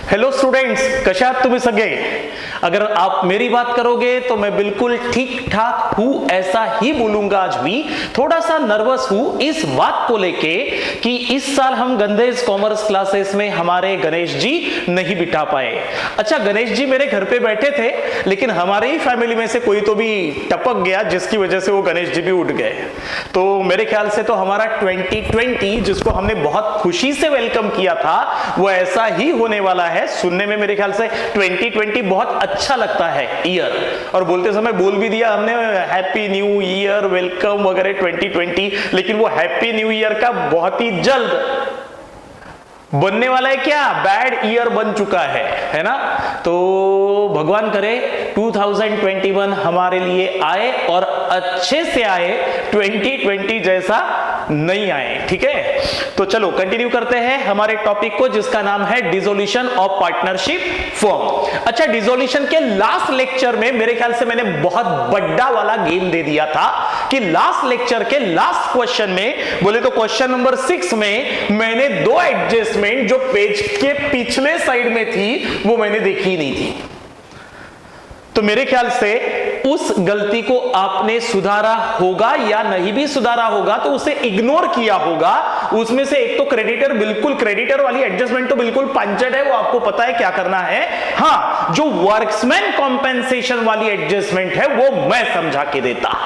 Hello students, कशा आहात तुम्ही सगळे? अगर आप मेरी बात करोगे तो मैं बिल्कुल ठीक ठाक हूं, ऐसा ही बोलूंगा। आज भी थोड़ा सा नर्वस हूं इस बात को लेके कि इस साल हम गंधेज कॉमर्स क्लासेस में हमारे गणेश जी नहीं बिठा पाए। अच्छा, गणेश जी मेरे घर पे बैठे थे, लेकिन हमारे ही फैमिली में से कोई तो भी टपक गया, जिसकी वजह से वो गणेश जी भी उठ गए। तो मेरे ख्याल से तो हमारा 2020 जिसको हमने बहुत खुशी से वेलकम किया था, वो ऐसा ही होने वाला है। सुनने में मेरे ख्याल से 2020 बहुत अच्छा लगता है ईयर, और बोलते समय बोल भी दिया हमने हैप्पी न्यू ईयर, वेलकम वगैरह 2020, लेकिन वो हैप्पी न्यू ईयर का बहुत ही जल्द बनने वाला है, क्या बैड ईयर बन चुका है ना। तो भगवान करे 2021 हमारे लिए आए और अच्छे से आए, 2020 जैसा नहीं आए। ठीक है, तो चलो कंटिन्यू करते हैं हमारे टॉपिक को, जिसका नाम है डिसोल्यूशन ऑफ पार्टनरशिप फॉर्म। अच्छा, डिसोल्यूशन के लास्ट लेक्चर में मेरे ख्याल से मैंने बहुत बड़ा वाला गेम दे दिया था कि लास्ट लेक्चर के लास्ट क्वेश्चन में, बोले तो क्वेश्चन नंबर 6 में मैंने दो एडजस्टमेंट जो पेज के पिछले साइड में थी वो मैंने देखी नहीं थी। तो मेरे ख्याल से उस गलती को आपने सुधारा होगा, या नहीं भी सुधारा होगा तो उसे इग्नोर किया होगा। उसमें से एक तो क्रेडिटर वाली एडजस्टमेंट तो बिल्कुल पंचड है, वो आपको पता है क्या करना है। हाँ, जो वर्क्समैन कॉम्पेंसेशन वाली एडजस्टमेंट है वो मैं समझा के देता।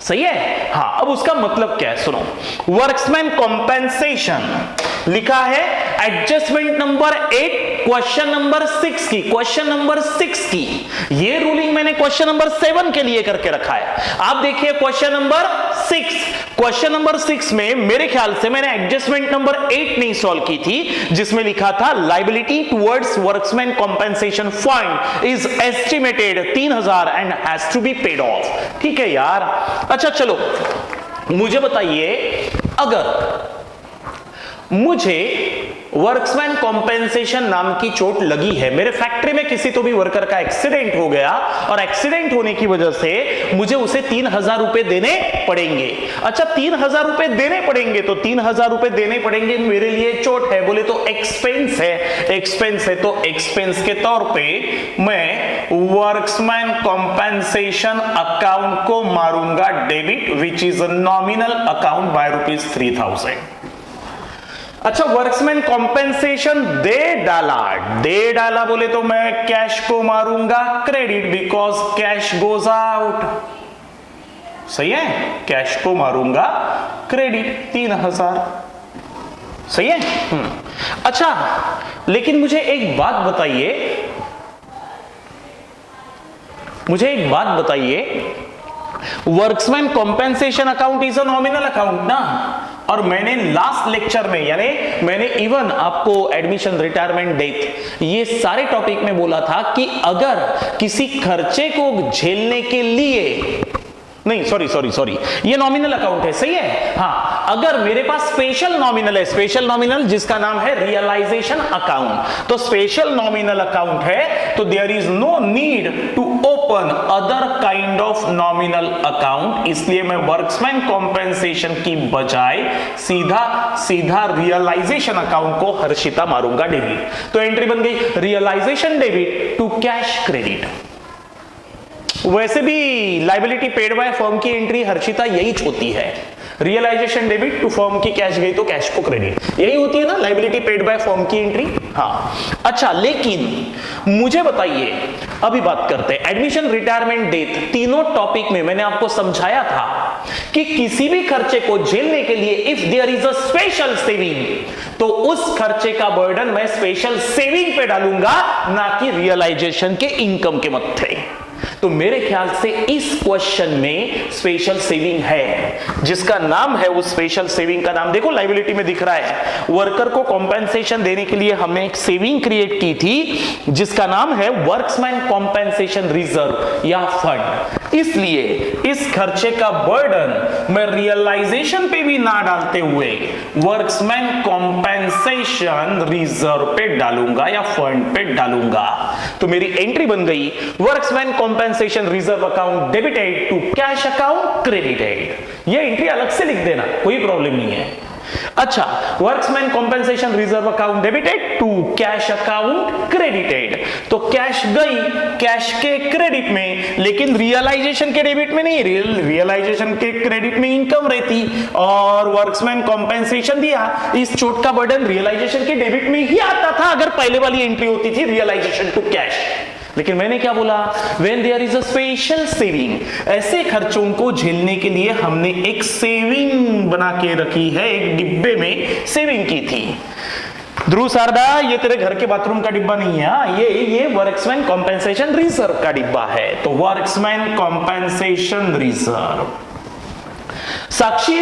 सही है? हाँ, अब उसका मतलब क्या है सुनो। वर्क्समैन कॉम्पेंसेशन लिखा है एडजस्टमेंट नंबर 8 क्वेश्चन नंबर 6 की, क्वेश्चन नंबर 6 की। ये रूलिंग मैंने क्वेश्चन नंबर 7 के लिए करके रखा है। आप देखिए क्वेश्चन नंबर 6, क्वेश्चन नंबर 6 में मेरे ख्याल से मैंने एडजस्टमेंट नंबर 8 नहीं सॉल्व की थी, जिसमें लिखा था liability towards workmen compensation fund is estimated 3000 and has to be paid off. ठीक है यार। अच्छा चलो, मुझे बताइए, अगर मुझे वर्क्समैन कॉम्पेंसेशन नाम की चोट लगी है, मेरे फैक्ट्री में किसी तो भी वर्कर का एक्सीडेंट हो गया, और एक्सीडेंट होने की वजह से मुझे उसे 3000 रुपए देने पड़ेंगे। अच्छा, 3000 रुपए देने पड़ेंगे, तो 3000 रुपए देने पड़ेंगे मेरे लिए चोट है, बोले तो एक्सपेंस है। एक्सपेंस है तो एक्सपेंस के तौर पे मैं वर्क्समैन कॉम्पेंसेशन अकाउंट को मारूंगा debit, which is a nominal account by ₹3000। अच्छा, वर्क्समैन कॉम्पेंसेशन दे डाला बोले तो मैं कैश को मारूंगा credit, because cash goes out. सही है, कैश को मारूंगा क्रेडिट 3000। सही है। अच्छा, लेकिन मुझे एक बात बताइए, workmen compensation account is a nominal account ना, और मैंने लास्ट लेक्चर में, यानी मैंने इवन आपको एडमिशन, रिटायरमेंट, डेथ, ये सारे टॉपिक में बोला था कि अगर किसी खर्चे को झेलने के लिए, नहीं सॉरी, ये नॉमिनल अकाउंट है। सही है। हाँ, अगर मेरे पास स्पेशल नॉमिनल जिसका नाम है रियलाइजेशन अकाउंट, तो स्पेशल नॉमिनल अकाउंट है तो there is no need to open other kind of nominal account. इसलिए मैं वर्क्समैन कॉम्पेंसेशन की बजाय सीधा रियलाइजेशन अकाउंट को हर्षिता मारूंगा डेबिट। तो एंट्री बन गई realisation debit to cash credit. वैसे भी लायबिलिटी पेड बाय फर्म की एंट्री हर्षिता यही होती है, रियलाइजेशन डेबिट टू फर्म की कैश गई तो कैश को क्रेडिट, यही होती है ना लायबिलिटी पेड बाय फर्म की एंट्री। हाँ, अच्छा, लेकिन मुझे बताइए, अभी बात करते हैं एडमिशन, रिटायरमेंट, डेथ, तीनों टॉपिक में मैंने आपको समझाया था कि किसी भी खर्चे को झेलने के लिए if there is a special saving, तो उस खर्चे का बर्डन मैं स्पेशल सेविंग पे डालूंगा, ना कि रियलाइजेशन के इनकम के मत्थे। तो मेरे ख्याल से इस क्वेश्चन में स्पेशल सेविंग है, जिसका नाम है, उस स्पेशल सेविंग का नाम देखो लायबिलिटी में दिख रहा है। वर्कर को कॉम्पेंसेशन देने के लिए हमने एक सेविंग क्रिएट की थी, जिसका नाम है वर्क्समैन कॉम्पेंसेशन रिजर्व या फंड। इसलिए इस खर्चे का बर्डन मैं रियलाइजेशन पे भी ना डालते हुए वर्क्समैन कॉम्पेंसेशन रिजर्व पे डालूंगा या फंड पे डालूंगा। तो मेरी एंट्री बन गई workmen compensation reserve account debited to cash account credited. ये एंट्री अलग से लिख देना, कोई प्रॉब्लम नहीं है। अच्छा, workmen compensation reserve account debited to cash account credited. तो कैश गई कैश के क्रेडिट में, लेकिन रियलाइजेशन के डेबिट में नहीं, रियलाइजेशन के क्रेडिट में इनकम रहती, और वर्क्समैन कॉम्पेंसेशन दिया, इस चोट का बर्डन रियलाइजेशन के डेबिट में ही आता था अगर पहले वाली एंट्री होती थी रियलाइजेशन टू कैश। लेकिन मैंने क्या बोला, when there is a special saving, ऐसे खर्चों को झेलने के लिए हमने एक सेविंग बना के रखी है, एक डिब्बे में सेविंग की थी। ध्रुव शारदा, ये तेरे घर के बाथरूम का डिब्बा नहीं है, ये वर्क्समैन कॉम्पेंसेशन रिजर्व का डिब्बा है। तो वर्क्समैन कॉम्पेंसेशन रिजर्व। साक्षी,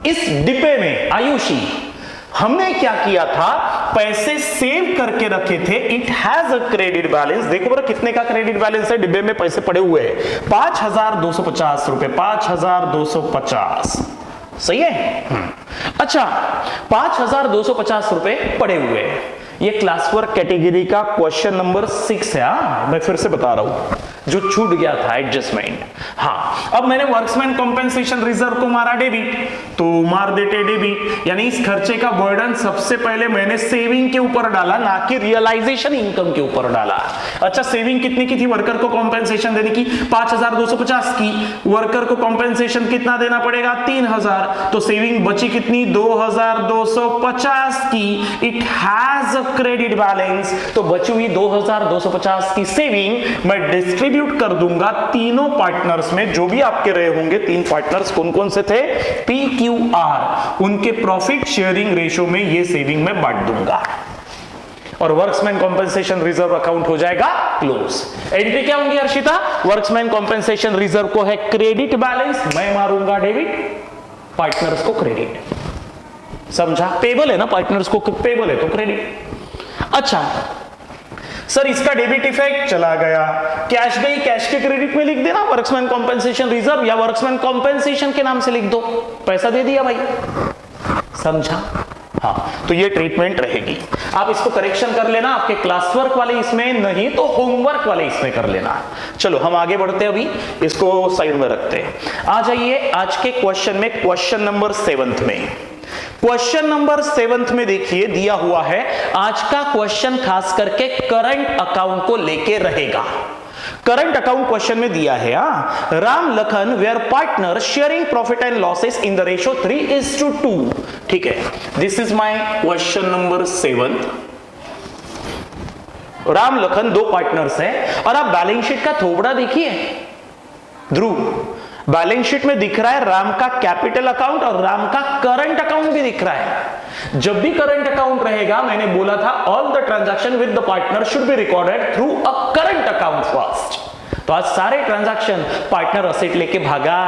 इस डिब्बे में आयुषी हमने क्या किया था, पैसे सेव करके रखे थे। It has a credit balance. देखो बड़ा कितने का क्रेडिट बैलेंस है, डिब्बे में पैसे पड़े हुए हैं 5250 रुपए, 5250। सही है। अच्छा, 5250 रुपए पड़े हुए हैं। ये क्लास वर्क कैटेगरी का क्वेश्चन नंबर 6 है। मैं फिर से बता रहा हूं, जो छूट गया था एडजस्टमेंट। हाँ, अब मैंने वर्क्समैन कॉम्पेंसेशन रिजर्व को मारा डेबिट, तो मार देते डेबिट, यानी इस खर्चे का बर्डन सबसे पहले मैंने सेविंग के ऊपर डाला, ना कि रियलाइजेशन इनकम के ऊपर डाला। अच्छा, सेविंग कितनी की थी वर्कर को कॉम्पेंसेशन देने की? 5250 की। वर्कर को कॉम्पेंसेशन कितना देना पड़ेगा? 3000। तो सेविंग बची कितनी? 2250 की। It has a credit balance. तो बची हुई 2250 की सेविंग मैं डिस्ट्रीब्यूट कर दूंगा तीनों पार्टनर्स में, जो भी आपके रहे होंगे। 3 पार्टनर्स कौन कौन से थे? PQR, उनके प्रॉफिट शेयरिंग रेशो में ये सेविंग मैं बांट दूंगा, और वर्क्समैन कॉम्पेंसेशन रिजर्व अकाउंट हो जाएगा क्लोज। एंट्री क्या होंगी हर्षिता? वर्क्समैन कॉम्पेंसेशन रिजर्व को है क्रेडिट बैलेंस, मैं मारूंगा डेबिट, पार्टनर्स को क्रेडिट। समझा? पेबल है ना, पार्टनर्स को पेबल है तो क्रेडिट। अच्छा सर, इसका डेबिट इफेक्ट चला गया, कैश गई, कैश के क्रेडिट में लिख देना वर्क्समैन कॉम्पेंसेशन रिजर्व, या वर्क्समैन कॉम्पेंसेशन के नाम से लिख दो, पैसा दे दिया भाई। समझा? हाँ, तो ये ट्रीटमेंट रहेगी। आप इसको करेक्शन कर लेना, आपके क्लास वर्क वाले इसमें, नहीं तो होमवर्क वाले इसमें कर लेना। चलो हम आगे बढ़ते हैं, अभी इसको साइड में रखते हैं। आ जाइए आज के क्वेश्चन में, क्वेश्चन नंबर 7 में। क्वेश्चन नंबर 7 में देखिए दिया हुआ है, आज का क्वेश्चन खास करके करंट अकाउंट को लेके रहेगा। करंट अकाउंट क्वेश्चन में दिया है, Ram Lakhan were partner sharing profit and losses in the ratio 3:2। ठीक है, this is my question number 7। Ram Lakhan 2 partners हैं, और आप बैलेंस शीट का थोबड़ा देखिए ध्रुव, बैलेंस शीट में दिख रहा है राम का कैपिटल अकाउंट और राम का करंट अकाउंट भी दिख रहा है। जब भी करंट अकाउंट रहेगा, मैंने बोला था all the transaction with the partner should be recorded through a current account first. तो आज सारे ट्रांजैक्शन, पार्टनर असेट लेके भागा,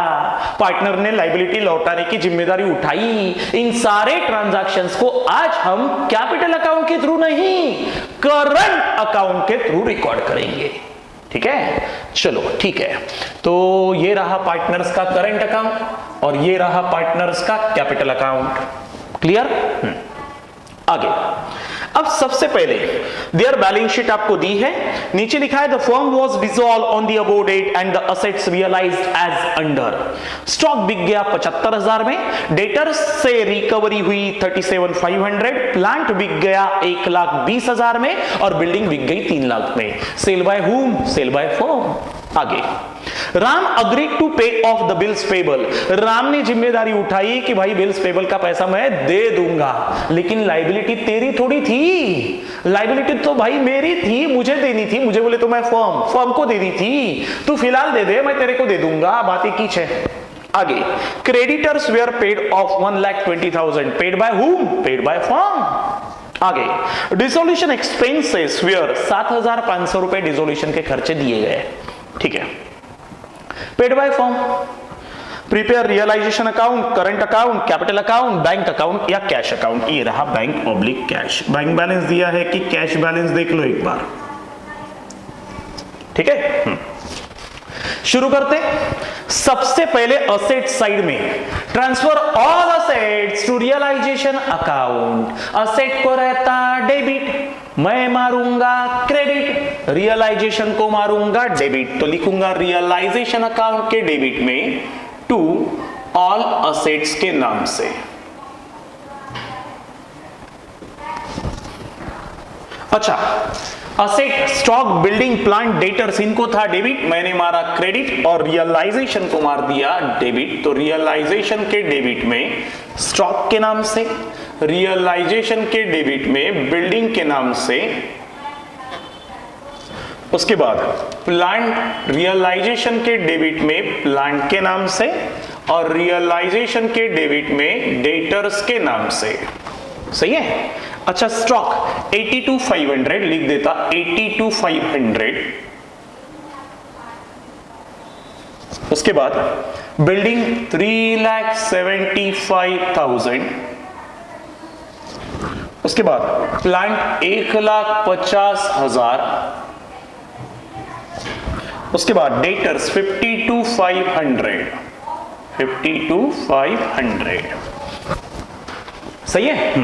पार्टनर ने लायबिलिटी लौटाने की जिम्मेदारी उठाई, इन सारे ट्रांजैक्शंस को आज हम कैपिटल अकाउंट के थ्रू नहीं, करंट अकाउंट के थ्रू रिकॉर्ड करेंगे। ठीक है, चलो ठीक है। तो ये रहा पार्टनर्स का करंट अकाउंट और ये रहा पार्टनर्स का कैपिटल अकाउंट। क्लियर? आगे अब सबसे पहले देयर बैलेंस शीट आपको दी है, नीचे लिखा है the firm was dissolve on the above date and the assets realised as under. Stock बिक गया 75,000 में, डेटर्स से रिकवरी हुई 37,500, प्लांट बिक गया 1,20,000 में और बिल्डिंग बिक गई 3 लाख में। Sale by whom? Sale by firm. आगे Ram agreed to pay off the bills payable. Ram ने जिम्मेदारी उठाई कि भाई बिल्स पेबल का पैसा मैं दे दूंगा, लेकिन लायबिलिटी तेरी थोड़ी थी, लायबिलिटी तो भाई मेरी थी, मुझे देनी थी। मुझे बोले तो मैं फर्म को देनी थी, तू फिलहाल दे दे, मैं तेरे को दे दूंगा, बात एक ही है। आगे creditors were paid off 1,20,000, paid by whom? Paid by firm. आगे डिसोल्यूशन एक्सपेंसेस वेयर 7,500 रुपए डिसोल्यूशन के खर्चे दिए गए। ठीक है, paid by firm. Prepare realisation account, current account, capital account, bank account या कैश अकाउंट। ये रहा bank oblique cash. Bank balance दिया है कि कैश बैलेंस देख लो एक बार। ठीक है, शुरू करते। सबसे पहले असेट साइड में transfer all assets to realisation account. Asset को रहता डेबिट, मैं मारूंगा क्रेडिट, रियलाइजेशन को मारूंगा डेबिट। तो लिखूंगा रियलाइजेशन अकाउंट के डेबिट में टू ऑल असेट्स के नाम से। अच्छा, asset, stock, building, plant, debtors, इनको था डेबिट, मैंने मारा क्रेडिट और रियलाइजेशन को मार दिया डेबिट। तो रियलाइजेशन के डेबिट में स्टॉक के नाम से, रियलाइजेशन के डेबिट में बिल्डिंग के नाम से, उसके बाद प्लांट, रियलाइजेशन के डेबिट में प्लांट के नाम से और रियलाइजेशन के डेबिट में डेटर्स के नाम से। सही है। अच्छा, स्टॉक 82,500 लिख देता, 82,500। उसके बाद बिल्डिंग 3,75,000। उसके बाद प्लांट 1,50,000। उसके बाद डेटर्स 52,500, 52,500। सही है।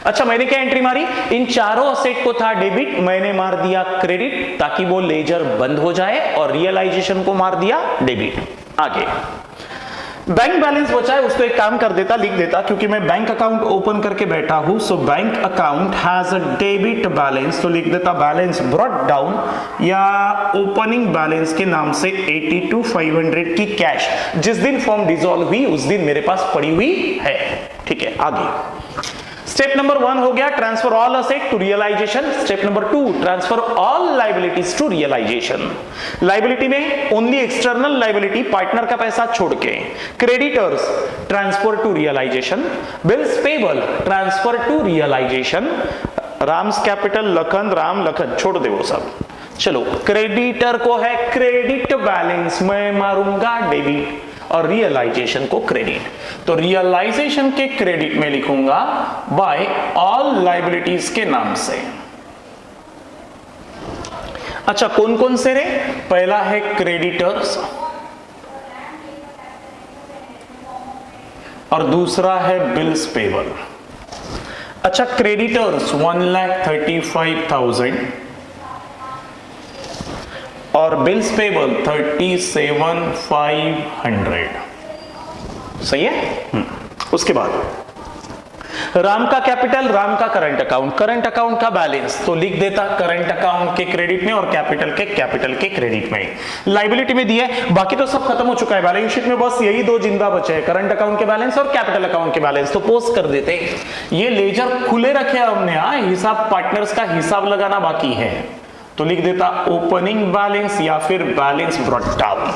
अच्छा, मैंने क्या एंट्री मारी, इन चारों असेट को था डेबिट, मैंने मार दिया क्रेडिट ताकि वो लेजर बंद हो जाए और रियलाइजेशन को मार दिया डेबिट। आगे बैंक बैलेंस बचा है, उसको एक काम कर देता, लिख देता, क्योंकि मैं बैंक अकाउंट ओपन करके बैठा हूं। So bank account has a debit balance, तो लिख देता बैलेंस ब्रॉट डाउन या ओपनिंग बैलेंस के नाम से 82,500 की कैश जिस दिन फॉर्म डिसॉल्व हुई उस दिन मेरे पास पड़ी हुई है। ठीक है। आगे स्टेप नंबर 1 हो गया transfer all asset to realisation. Step number 2 transfer all liabilities to realisation. Liability में ओनली एक्सटर्नल लायबिलिटी, पार्टनर का पैसा छोड़ के। Creditors transfer to realisation, bills payable transfer to realisation, Ram's capital, Lakhan, Ram, Lakhan छोड़ दे वो सब। चलो, क्रेडिटर को है क्रेडिट बैलेंस, मैं मारूंगा डेबिट और रियलाइजेशन को क्रेडिट। तो रियलाइजेशन के क्रेडिट में लिखूंगा बाय ऑल लायबिलिटीज के नाम से। अच्छा, कौन कौन से रे? पहला है क्रेडिटर्स और दूसरा है बिल्स पेबल। अच्छा, क्रेडिटर्स 1,35,000 और बिल्स पेबल 37,500। सही है। उसके बाद राम का कैपिटल, राम का करंट अकाउंट, करंट अकाउंट का बैलेंस तो लिख देता करंट अकाउंट के क्रेडिट में और कैपिटल के क्रेडिट में। लायबिलिटी में दिया है, बाकी तो सब खत्म हो चुका है बैलेंस शीट में, बस यही दो जिंदा बचे हैं, करंट अकाउंट के बैलेंस और कैपिटल अकाउंट के बैलेंस। तो पोस्ट कर देते, ये लेजर खुले रखे हमने, हिसाब पार्टनर्स का हिसाब लगाना बाकी है। तो लिख देता ओपनिंग बैलेंस या फिर बैलेंस ब्रॉट डाउन।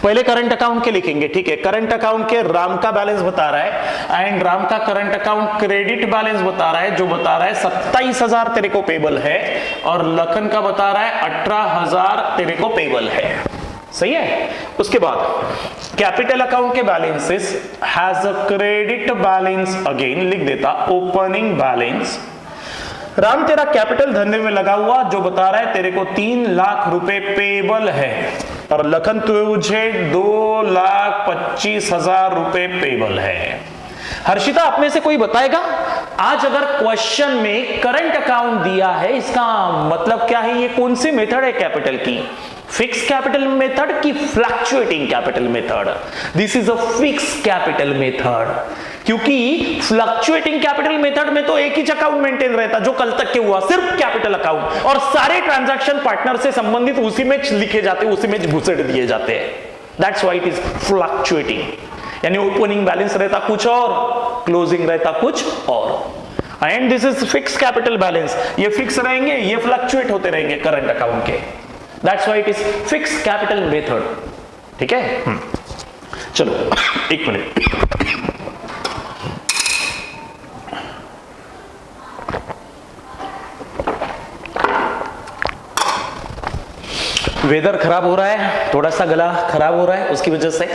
पहले करंट अकाउंट के लिखेंगे। ठीक है। करंट अकाउंट के राम का बैलेंस बता रहा है एंड राम का करंट अकाउंट क्रेडिट बैलेंस बता रहा है, जो बता रहा है 27,000 तेरे को पेबल है और लखन का बता रहा है 18,000 तेरे को पेबल है। सही है। उसके बाद कैपिटल अकाउंट के balances has a credit balance, again लिख देता ओपनिंग बैलेंस। राम तेरा कैपिटल धंधे में लगा हुआ, जो बता रहा है तेरे को 3 लाख रुपए पेबल है और लखन तुझे 2,25,000 रुपए पेबल है। हर्षिता, आप में से कोई बताएगा आज अगर क्वेश्चन में करंट अकाउंट दिया है, इसका मतलब क्या है? ये कौन सी मेथड है कैपिटल की? फिक्स कैपिटल मेथड की fluctuating capital method? This is a fix capital method, क्योंकि फ्लक्चुएटिंग कैपिटल मेथड में तो एक ही अकाउंट मेंटेन रहता जो कल तक के हुआ, सिर्फ कैपिटल अकाउंट, और सारे ट्रांजैक्शन पार्टनर से संबंधित उसी में लिखे जाते, उसी में घुसेड़ दिए जाते हैं। That's why it is fluctuating, यानी ओपनिंग बैलेंस रहता कुछ और, क्लोजिंग रहता कुछ और। And this is fix capital balance, ये फिक्स रहेंगे, ये फ्लक्चुएट होते रहेंगे करंट अकाउंट के। That's why it is fix capital method. ठीक है। चलो एक मिनट, वेदर खराब हो रहा है, थोड़ा सा गला खराब हो रहा है उसकी वजह से,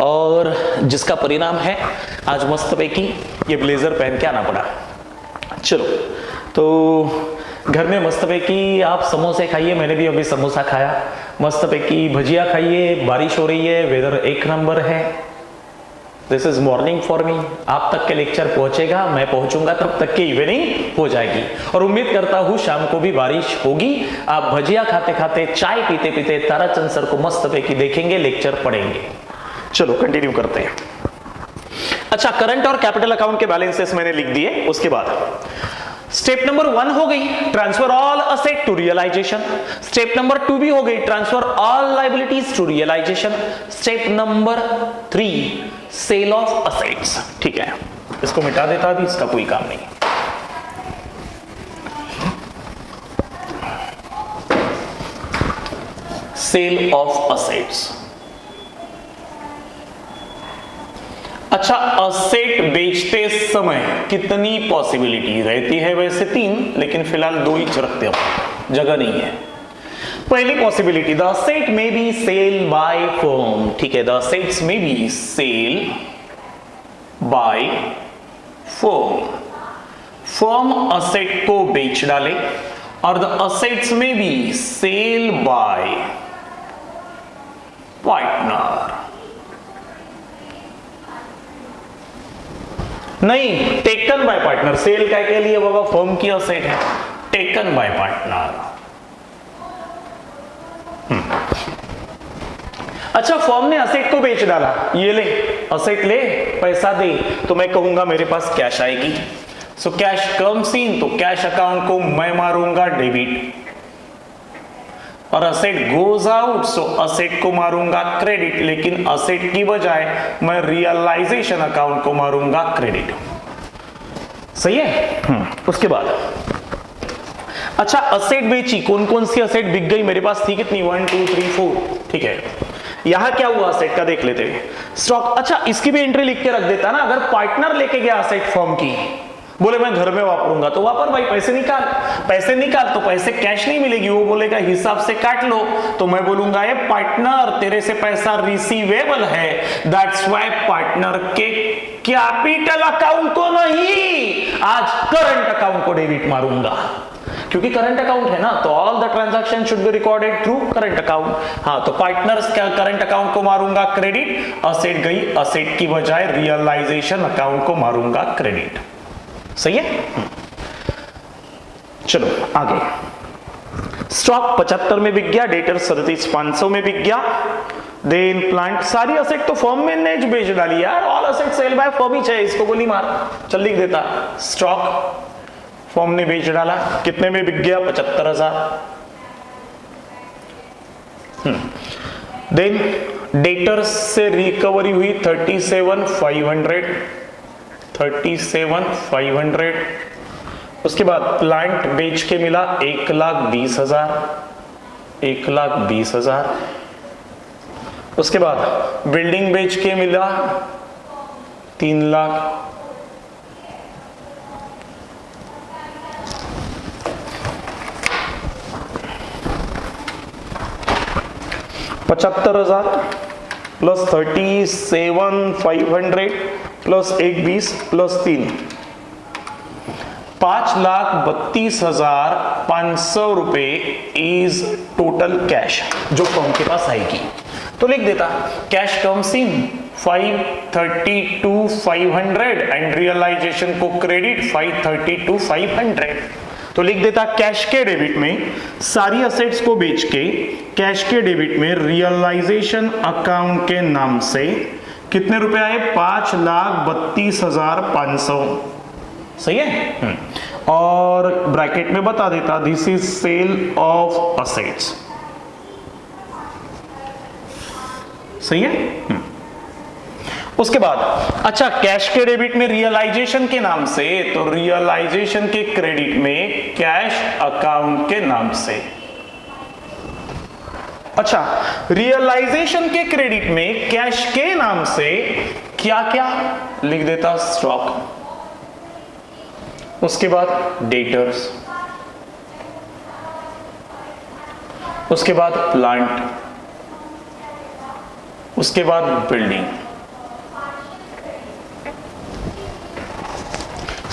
और जिसका परिणाम है आज मस्त पैकी ये ब्लेजर पहन के आना पड़ा। चलो, तो घर में मस्त पैकी आप समोसे खाइए, मैंने भी अभी समोसा खाया, मस्त पैकी भजिया खाइए, बारिश हो रही है, वेदर एक नंबर है। This is morning for me. आप तक के लेक्चर पहुंचेगा, मैं पहुंचूंगा, तब तक की इवनिंग हो जाएगी और उम्मीद करता हूं शाम को भी बारिश होगी। आप भजिया खाते खाते, चाय पीते पीते ताराचंद सर को मस्त पैकी देखेंगे, लेक्चर पढ़ेंगे। चलो कंटिन्यू करते हैं। अच्छा, करंट और कैपिटल अकाउंट के बैलेंसेस मैंने लिख दिए। उसके बाद स्टेप नंबर 1 हो गई, transfer all asset to realisation. Step number 2 भी हो गई, transfer all liabilities to realisation. Step number 3 sale of assets. ठीक है, इसको मिटा देता अभी, इसका कोई काम नहीं। Sale of assets. अच्छा, असेट बेचते समय कितनी पॉसिबिलिटी रहती है? वैसे 3, लेकिन फिलहाल 2 ही रखते हो, जगह नहीं है। पहली possibility, the asset may be sale by firm. ठीक है, the assets may be sale by firm. Firm asset को बेच डाले, और the assets may be sale by partner. नहीं, टेकन बाय पार्टनर। सेल क्या के लिए बाबा? फर्म की असेट है, टेकन बाय पार्टनर। अच्छा, फर्म ने असेट को बेच डाला, ये ले असेट ले, पैसा दे, तो मैं कहूंगा मेरे पास कैश आएगी। सो कैश कम्स इन, तो कैश अकाउंट को मैं मारूंगा डेबिट, और असेट गोज आउट, सो असेट को मारूंगा क्रेडिट। लेकिन असेट की बजाय मैं रियलाइजेशन अकाउंट को मारूंगा क्रेडिट। सही है? उसके बाद अच्छा, असेट बेची, कौन कौन सी असेट बिक गई? मेरे पास थी कितनी? 1 2 3 4। ठीक है, यहां क्या हुआ असेट का देख लेते हैं। स्टॉक। अच्छा, इसकी भी एंट्री लिख के रख देता ना। अगर पार्टनर लेके गया असेट फर्म की, बोले मैं घर में वापरूंगा, तो वापर भाई, पैसे निकाल। पैसे निकाल तो पैसे कैश नहीं मिलेगी, वो बोलेगा हिसाब से काट लो, तो मैं बोलूंगा ये पार्टनर तेरे से पैसा रिसीवेबल है, दैट्स व्हाई पार्टनर के कैपिटल अकाउंट को नहीं, आज करंट अकाउंट को डेबिट मारूंगा, क्योंकि करंट अकाउंट है ना, तो all the transaction should be recorded through current account. हाँ, तो पार्टनर्स का करंट अकाउंट को मारूंगा क्रेडिट, असेट गई, असेट की बजाय रियलाइजेशन अकाउंट को मारूंगा क्रेडिट। सही है? चलो आगे। स्टॉक 75 में बिक गया, डेटर 37,500 में बिक गया। देन प्लांट, सारी असेट तो फर्म में ने बेच डाली यार, all asset sell by firm ही चाहिए, इसको गोली मार, चल लिख देता। स्टॉक फर्म ने बेच डाला, कितने में बिक गया? 75,000। देन डेटर्स से रिकवरी हुई 37,500। उसके बाद प्लांट बेच के मिला 1,20,000। उसके बाद बिल्डिंग बेच के मिला 3 लाख। $75,000 प्लस 37,500 प्लस 1,20 प्लस 3, 5,32,500 रुपए इज टोटल कैश जो फर्म के पास आएगी। तो लिख देता cash comes in 532,500 and realisation को क्रेडिट 532,500। तो लिख देता कैश के डेबिट में सारी असेट्स को बेच के कैश के डेबिट में रियलाइजेशन अकाउंट के नाम से कितने रुपए आए? 5,32,500। सही है? और ब्रैकेट में बता देता this is sale of assets. सही है? उसके बाद अच्छा, कैश के डेबिट में रियलाइजेशन के नाम से, तो रियलाइजेशन के क्रेडिट में कैश अकाउंट के नाम से। अच्छा, रियलाइजेशन के क्रेडिट में कैश के नाम से क्या क्या लिख देता? स्टॉक, उसके बाद डेटर्स, उसके बाद प्लांट, उसके बाद बिल्डिंग।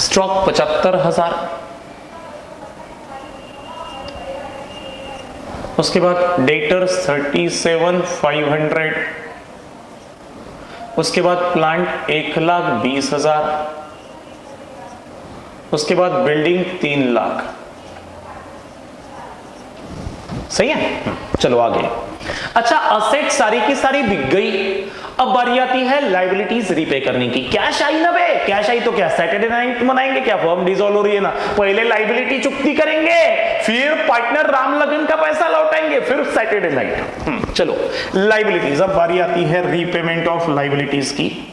स्टॉक 75,000, उसके बाद डेटर्स 37,500, उसके बाद प्लांट 1,20,000, उसके बाद बिल्डिंग 3 लाख। सही है? चलो आगे। अच्छा, असेट सारी की सारी बिक गई। अब बारी आती है लाइबिलिटीज रीपे करने की। कैश आई ना बे, कैश आई तो क्या सैटरडे नाइट मनाएंगे क्या, फर्म डिसॉल्व हो रही है ना, पहले लाइबिलिटी चुकती करेंगे, फिर पार्टनर राम लगन का पैसा लौटाएंगे, फिर सैटरडे नाइट। चलो लाइबिलिटीज, अब बारी आती है रीपेमेंट ऑफ लाइबिलिटीज की।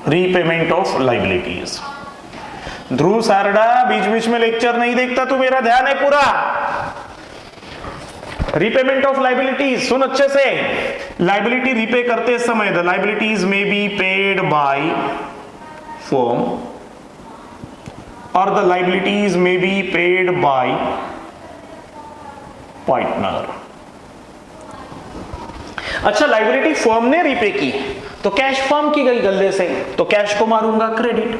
Repayment of liabilities. Dhruv Sarda बीच बीच में लेक्चर नहीं देखता तू, मेरा ध्यान है पूरा। रीपेमेंट ऑफ लाइबिलिटीज सुन अच्छे से। लाइबिलिटी रीपे करते समय द लाइबिलिटीज में बी पेड बाय फर्म और द लाइबिलिटीज में बी पेड बाय पार्टनर। अच्छा, लाइबिलिटी फर्म ने रीपे की तो कैश फर्म की गई गल्ले से, तो कैश को मारूंगा क्रेडिट।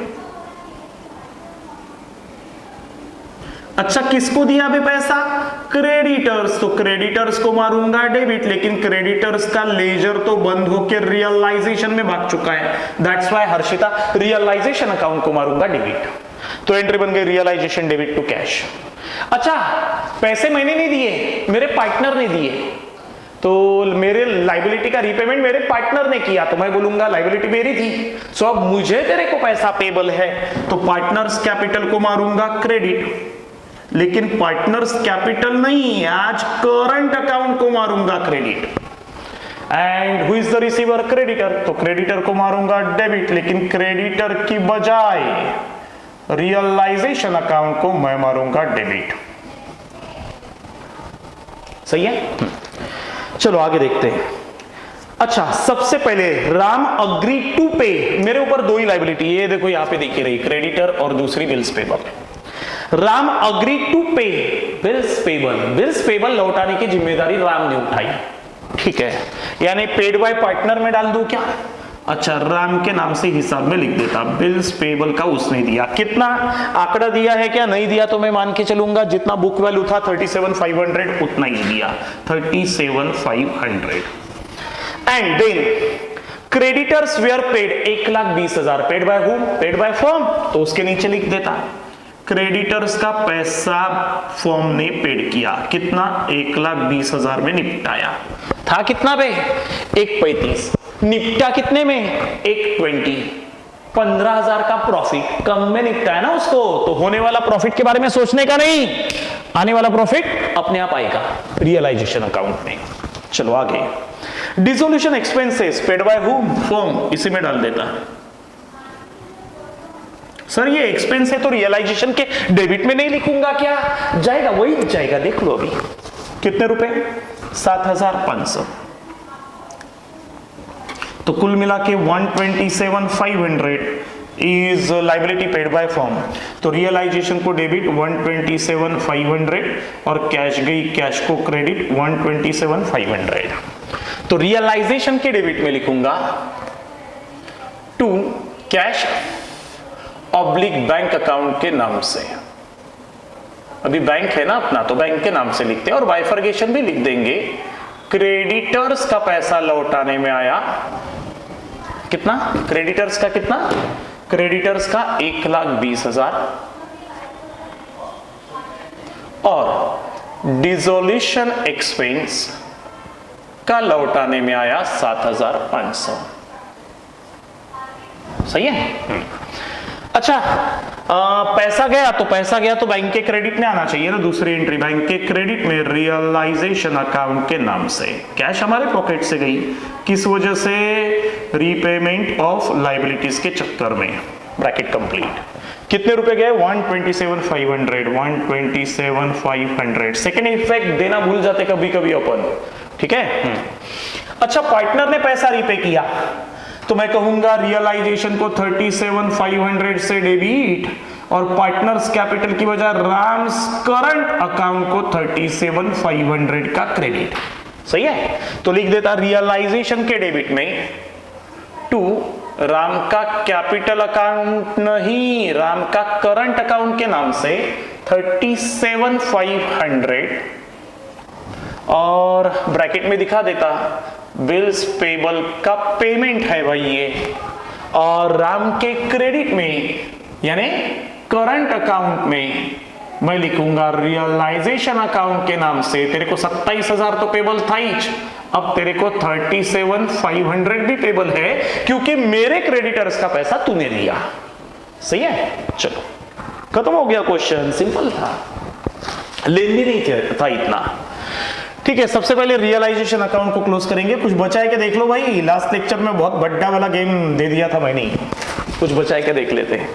अच्छा, किसको दिया बे पैसा, क्रेडिटर्स, तो क्रेडिटर्स को मारूंगा डेबिट, लेकिन क्रेडिटर्स का लेजर तो बंद होकर रियलाइजेशन में भाग चुका है, that's why Harshita realisation account को मारूंगा डेबिट। तो एंट्री बन गई रियलाइजेशन डेबिट टू कैश। अच्छा, पैसे मैंने नहीं दिए, मेरे पार्टनर ने दिए, तो मेरे लाइबिलिटी का रीपेमेंट मेरे पार्टनर ने किया, तो मैं बोलूंगा लाइबिलिटी मेरी थी, सो अब मुझे तेरे को पैसा पेबल है, तो पार्टनर्स कैपिटल को मारूंगा क्रेडिट, लेकिन पार्टनर्स कैपिटल नहीं, आज करंट अकाउंट को मारूंगा credit. And who is the receiver, creditor, तो क्रेडिटर को मारूंगा डेबिट, लेकिन क्रेडिटर की बजाय रियलाइजेशन अकाउंट को मैं मारूंगा डेबिट। सही है। चलो आगे देखते हैं। अच्छा, सबसे पहले राम अग्री टू पे, मेरे ऊपर दो ही लाइबिलिटी, ये देखो यहां पे देखी रही, क्रेडिटर और दूसरी bills payable. Ram agree to pay bills payable, bills payable लौटाने की जिम्मेदारी राम ने उठाई, ठीक है, यानी पेड बाय पार्टनर में डाल दूं क्या। अच्छा, राम के नाम से हिसाब में लिख देता, बिल्स पेबल का उसने दिया, कितना आंकड़ा दिया है क्या नहीं दिया, तो मैं मान के चलूंगा जितना बुक वैल्यू था 37,500 उतना ही दिया, 37,500। And then creditors were paid 1,20,000, paid by whom, paid by firm, तो उसके नीचे लिख देता क्रेडिटर्स का पैसा फर्म ने पेड किया, कितना 1,20,000 में निपटाया था, कितना बे 1,35,000, निपटा कितने में 1,20,000, 15,000 का प्रॉफिट, कम में निपटाया ना उसको, तो होने वाला प्रॉफिट के बारे में सोचने का नहीं, आने वाला प्रॉफिट अपने आप आएगा रियलाइजेशन अकाउंट में। चलो आगे, dissolution expenses paid by whom, firm, इसी में डाल देता। सर ये एक्सपेंस है तो रियलाइजेशन के डेबिट में नहीं लिखूंगा क्या, जाएगा, वही जाएगा, देख लो अभी कितने रुपए, 7,500, तो कुल मिला के 127,500 is liability paid by firm, तो रियलाइजेशन को डेबिट 127,500 और कैश गई, कैश को क्रेडिट 127,500, तो रियलाइजेशन के डेबिट में लिखूंगा to cash oblique bank account के नाम से, अभी बैंक है ना अपना, तो बैंक के नाम से लिखते हैं, और बाइफर्गेशन भी लिख देंगे, क्रेडिटर्स का पैसा लौटाने में आया कितना, क्रेडिटर्स का कितना, क्रेडिटर्स का 1,20,000 और डिसोल्यूशन एक्सपेंस का लौटाने में आया 7,500। सही है। अच्छा, पैसा गया तो बैंक के क्रेडिट में आना चाहिए ना, दूसरी एंट्री बैंक के क्रेडिट में रियलाइजेशन अकाउंट के नाम से, कैश हमारे पॉकेट से गई, किस वजह से, रीपेमेंट ऑफ लाइबिलिटीज के चक्कर में, ब्रैकेट कंप्लीट। कितने रुपए गए, 127,500, 127,500, सेकेंड इफेक्ट देना भूल जाते कभी कभी अपन, ठीक है। अच्छा, पार्टनर ने पैसा रीपे किया, तो मैं कहूंगा रियलाइजेशन को 37,500 से डेबिट और पार्टनर्स कैपिटल की बजाय राम्स करंट अकाउंट को 37,500 का क्रेडिट। सही है, तो लिख देता रियलाइजेशन के डेबिट में टू राम का कैपिटल अकाउंट नहीं, राम का करंट अकाउंट के नाम से 37,500 और ब्रैकेट में दिखा देता बिल्स पेबल का पेमेंट है भाई ये, और राम के क्रेडिट में यानी करंट अकाउंट में मैं लिखूंगा रियलाइजेशन अकाउंट के नाम से। तेरे को 27,000 तो पेबल था ही, अब तेरे को 37,500 भी पेबल है, क्योंकि मेरे क्रेडिटर्स का पैसा तूने दिया। सही है, चलो खत्म हो गया क्वेश्चन, सिंपल था, लेंदी नहीं था इतना। ठीक है, सबसे पहले रियलाइजेशन अकाउंट को क्लोज करेंगे। कुछ बचाए के देख लो भाई, लास्ट लेक्चर में बहुत बड़ा वाला गेम दे दिया था मैंने, कुछ बचाए के देख लेते हैं।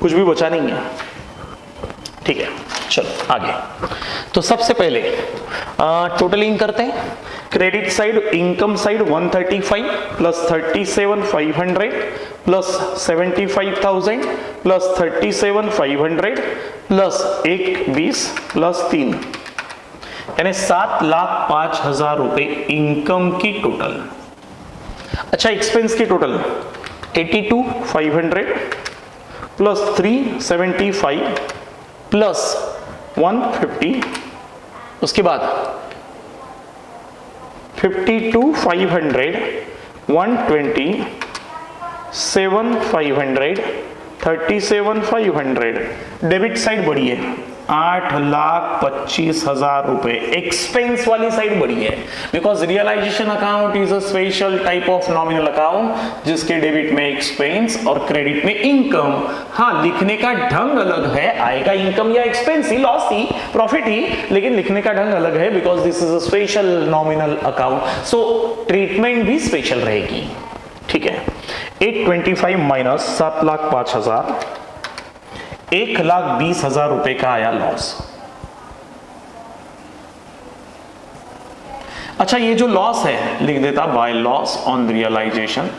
कुछ भी बचा नहीं है। ठीक है, चलो आगे। तो सबसे पहले टोटलिंग करते हैं। Credit side, income side 135 plus 37,500 plus 75,000 plus 37,500 plus 1,20 plus 3, यानी 7,05,000 रुपए इनकम की टोटल। अच्छा, एक्सपेंस की टोटल 82,500 प्लस 375 प्लस 150, उसके बाद 52,500, 120, 7,500, 37,500। डेबिट साइड बढ़ी है 8,25,000 रुपए। एक्सपेंस वाली साइड बढ़ी है because realisation account is a special type of nominal account जिसके डेबिट में एक्सपेंस और क्रेडिट में इनकम। हाँ, लिखने का ढंग अलग है, आएगा इनकम या एक्सपेंस ही, लॉस ही, प्रॉफिट ही, लेकिन लिखने का ढंग अलग है because this is a special nominal account, so treatment भी स्पेशल रहेगी। ठीक है, 825 माइनस 7,05,000, 1,20,000 रुपए का आया लॉस। अच्छा, ये जो लॉस है लिख देता बाय लॉस ऑन रियलाइजेशन।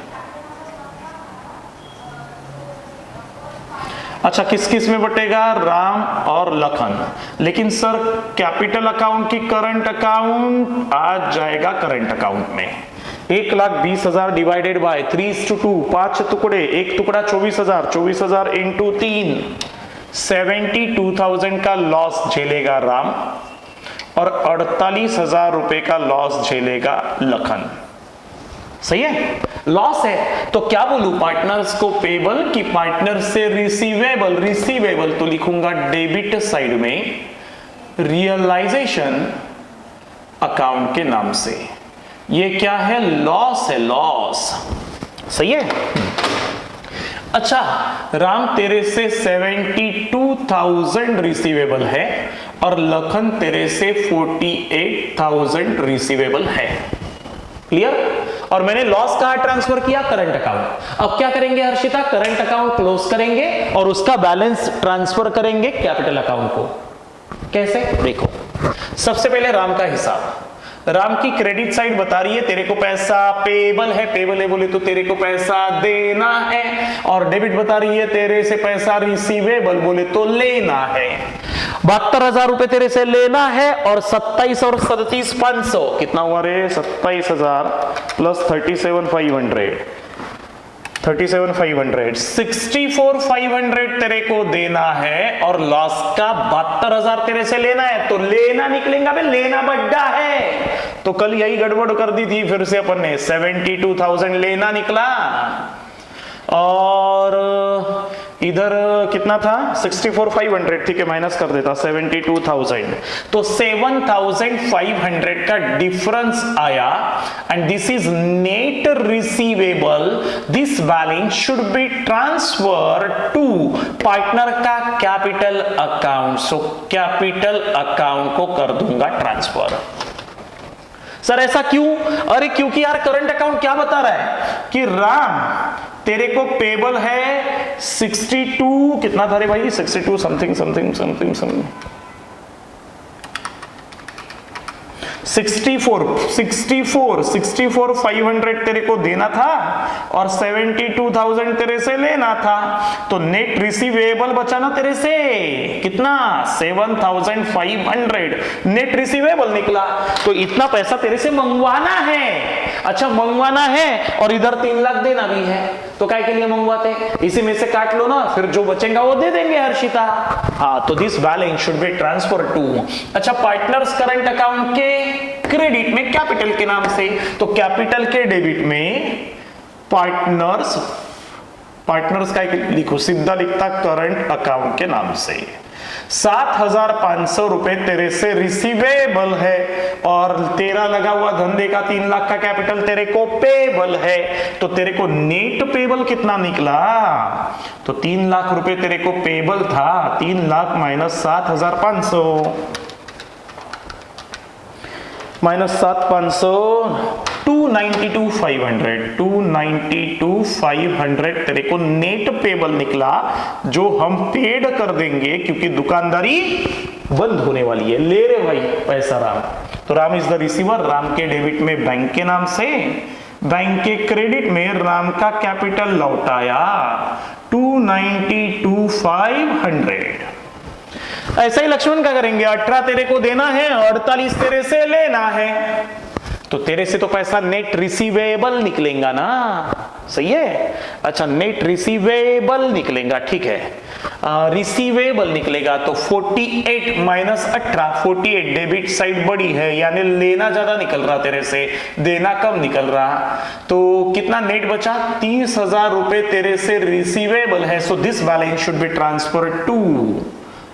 अच्छा, किस किस में बटेगा? राम और लखन। लेकिन सर कैपिटल अकाउंट की करंट अकाउंट आ जाएगा करंट अकाउंट में। 1,20,000 डिवाइडेड बाय 3:2, 5 टुकड़े, एक टुकड़ा 24,000, 24,000 इंटू 3, 72,000 का लॉस झेलेगा राम और 48,000 रुपए का लॉस झेलेगा लखन। सही है, लॉस है तो क्या बोलूं, पार्टनर्स को पेबल की पार्टनर से रिसीवेबल। रिसीवेबल तो लिखूंगा डेबिट साइड में रियलाइजेशन अकाउंट के नाम से। ये क्या है? लॉस है, लॉस। सही है। अच्छा, राम तेरे से 72,000 रिसीवेबल है और लखन तेरे से 48,000 रिसीवेबल है। क्लियर? और मैंने लॉस कहां ट्रांसफर किया? Current account. अब क्या करेंगे हर्षिता? करंट अकाउंट क्लोज करेंगे और उसका बैलेंस ट्रांसफर करेंगे कैपिटल अकाउंट को। कैसे? देखो, सबसे पहले राम का हिसाब। राम की क्रेडिट साइड बता रही है तेरे को पैसा पेबल है, पेबल है बोले तो तेरे को पैसा देना है, और डेबिट बता रही है तेरे से पैसा रिसीवेबल बोले तो लेना है। 72,000 रुपए तेरे से लेना है और 27 और 37,500 कितना हुआ रे? 27,000 प्लस 37,500, 64,500 तेरे को देना है और लॉस का 72,000 तेरे से लेना है, तो लेना निकलेगा बे, लेना बड्डा है। तो कल यही गड़बड़ कर दी थी फिर से अपन ने, 72,000 लेना निकला और इधर कितना था? 64,500। ठीक है, माइनस कर देता 72,000, तो 7,500 का डिफरेंस आया and this is net receivable. This balance should be transfer to partner का capital account. So capital account को कर दूंगा ट्रांसफर। सर ऐसा क्यों? अरे क्योंकि यार करंट अकाउंट क्या बता रहा है कि राम तेरे को पेबल है 62, कितना था रे भाई? 62 समथिंग समथिंग समथिंग समथिंग 64,500 तेरे को देना था और 72,000 तेरे से लेना था, तो नेट रिसीवेबल बचा ना तेरे से कितना? 7,500 नेट रिसीवेबल निकला। तो इतना पैसा तेरे से मंगवाना है। अच्छा, मंगवाना है और इधर 3 लाख देना भी है, तो काय के लिए मंगवाते? इसी में से काट लो ना, फिर जो बचेगा वो दे देंगे हर्षिता। हाँ, तो this balance should be transfer to. अच्छा, पार्टनर्स करंट अकाउंट के क्रेडिट में कैपिटल के नाम से, तो कैपिटल के डेबिट में पार्टनर्स पार्टनर्स का लिखो, सीधा लिखता करंट अकाउंट के नाम से। 7,500 रुपए तेरे से रिसीवेबल है और तेरा लगा हुआ धंधे का 3 लाख का कैपिटल तेरे को पेबल है, तो तेरे को नेट पेबल कितना निकला? तो 3 लाख रुपए तेरे को पेबल था, 3 लाख माइनस 7,500 माइनस 7,500 292,500 तेरे को नेट पेबल निकला, जो हम पेड कर देंगे क्योंकि दुकानदारी बंद होने वाली है। ले रे भाई पैसा राम। तो Ram is the receiver, Ram के डेबिट में बैंक के नाम से, बैंक के क्रेडिट में राम का कैपिटल लौटाया 292,500। ऐसा ही लक्ष्मण का करेंगे, 18 तेरे को देना है, 48 तेरे से लेना है, तो तेरे से तो पैसा नेट रिसीवेबल निकलेगा ना, सही है। अच्छा, नेट रिसीवेबल निकलेगा, ठीक है। रिसीवेबल निकलेगा तो 48 माइनस 18, 48 डेबिट साइड बड़ी है, यानी लेना ज्यादा निकल रहा तेरे से, देना कम निकल रहा, तो कितना नेट बचा? 30,000 रुपए तेरे से रिसीवेबल है, so this balance should be transferred to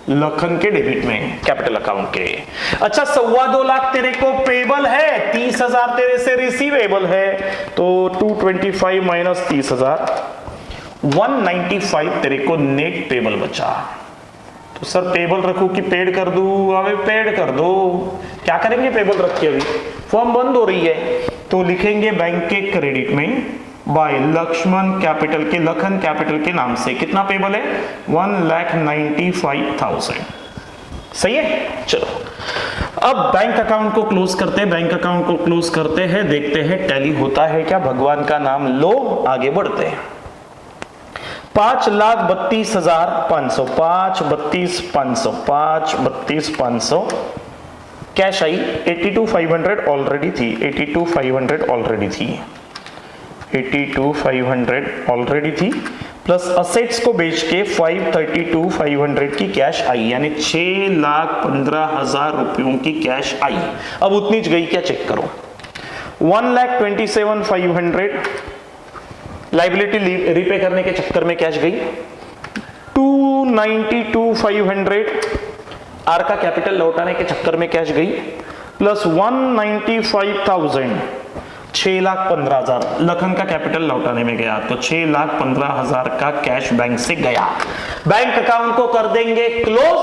Lakhan के डेबिट में, कैपिटल अकाउंट के। अच्छा, 2.25 लाख तेरे को पेबल है, 30,000 तेरे से रिसीवेबल है, तो 225 माइनस 30,000, 195 तेरे को नेट पेबल बचा। तो सर पेबल रखूं कि पेड कर दूं? अबे पेड कर दो। क्या करेंगे पेबल रख के? अभी फॉर्म बंद हो रही है, तो लिखेंगे बैंक के क्रेडिट में बाय लक्ष्मण कैपिटल के, लखन कैपिटल के नाम से। कितना पेबल है? 1,95,000। सही है। चलो अब बैंक अकाउंट को क्लोज करते हैं, बैंक अकाउंट को क्लोज करते हैं, देखते हैं टैली होता है क्या। भगवान का नाम लो, आगे बढ़ते हैं। 5,32,500, 5,32,500 कैश आई, 82,500 ऑलरेडी थी, 82,500 ऑलरेडी थी, 82,500 ऑलरेडी थी, प्लस असेट्स को बेच के 532,500 की कैश आई, यानी 6,15,000 रुपयों की कैश आई। अब उतनी गई क्या चेक करो। 1,27,500 लाइबिलिटी रीपे करने के चक्कर में कैश गई। 292,500 आर का कैपिटल लौटाने के चक्कर में कैश गई, प्लस 195,000 6,15,000 लखन का कैपिटल लौटाने में गया, तो 6,15,000 का कैश बैंक से गया। बैंक अकाउंट को कर देंगे क्लोज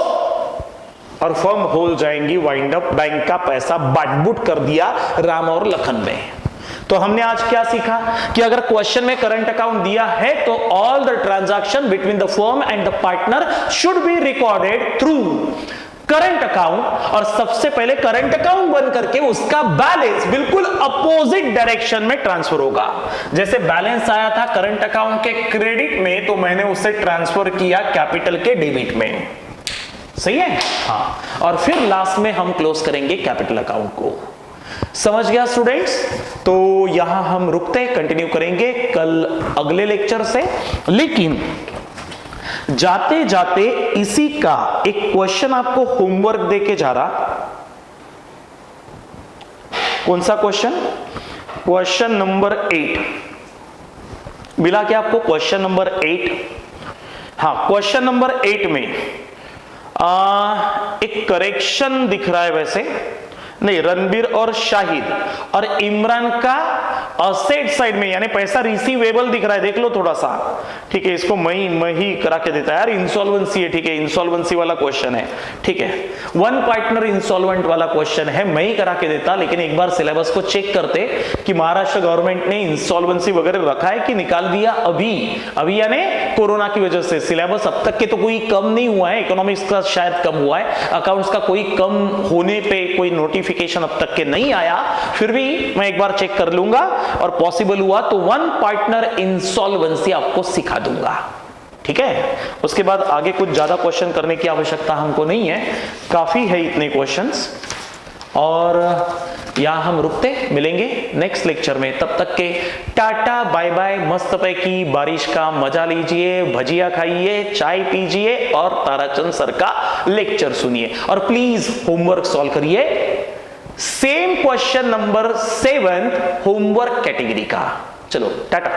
और फर्म हो जाएंगी वाइंड अप। बैंक का पैसा बांट कर दिया राम और लखन में। तो हमने आज क्या सीखा कि अगर क्वेश्चन में करंट अकाउंट दिया है तो all the transaction between the firm and the partner should be recorded through current account, और सबसे पहले करंट अकाउंट बंद करके उसका बैलेंस बिल्कुल अपोजिट डायरेक्शन में ट्रांसफर होगा। जैसे बैलेंस आया था करंट अकाउंट के क्रेडिट में, तो मैंने उसे ट्रांसफर किया कैपिटल के डेबिट में। सही है। हाँ, और फिर लास्ट में हम क्लोज करेंगे कैपिटल अकाउंट को। समझ गया स्टूडेंट्स? तो यहां हम रुकते हैं, कंटिन्यू करेंगे कल अगले लेक्चर से। लेकिन जाते जाते इसी का एक क्वेश्चन आपको होमवर्क देके जा रहा। कौन सा क्वेश्चन? क्वेश्चन नंबर 8 मिला क्या आपको? Question number 8। हाँ, क्वेश्चन नंबर 8 में एक करेक्शन दिख रहा है। वैसे नहीं, रणबीर और शाहिद और इमरान का असेट साइड में, यानी पैसा रिसीवेबल दिख रहा है, देख लो थोड़ा सा। ठीक है, इसको मैं ही करा के देता है यार, इंसॉल्वेंसी है। ठीक है, इंसॉल्वेंसी वाला क्वेश्चन है। ठीक है, वन पार्टनर इंसॉल्वेंट वाला क्वेश्चन है, मैं ही करा के देता। लेकिन एक बार सिलेबस को चेक करते कि महाराष्ट्र गवर्नमेंट ने इंसॉल्वेंसी वगैरह रखा है कि निकाल दिया अभी यानी कोरोना की वजह से। सिलेबस अब तक के तो कोई कम नहीं हुआ है, इकोनॉमिक्स का शायद कम हुआ है, अकाउंट्स का कोई कम होने पे कोई नोटिफिकेशन अब तक के नहीं आया। फिर भी मैं एक बार चेक कर लूंगा और पॉसिबल हुआ तो वन पार्टनर इंसॉल्वेंसी आपको सिखा दूंगा। ठीक है, उसके बाद आगे कुछ ज्यादा क्वेश्चन करने की आवश्यकता हमको नहीं है, काफी है इतने क्वेश्चंस। और यहां हम रुकते, मिलेंगे नेक्स्ट लेक्चर में। तब तक के टाटा बाय बाय, मस्त पैकी बारिश का मजा लीजिए, भजिया खाइए, चाय पीजिए और ताराचंद सर का लेक्चर सुनिए। और प्लीज होमवर्क सॉल्व करिए, same question number 7 homework category का। चलो टाटा।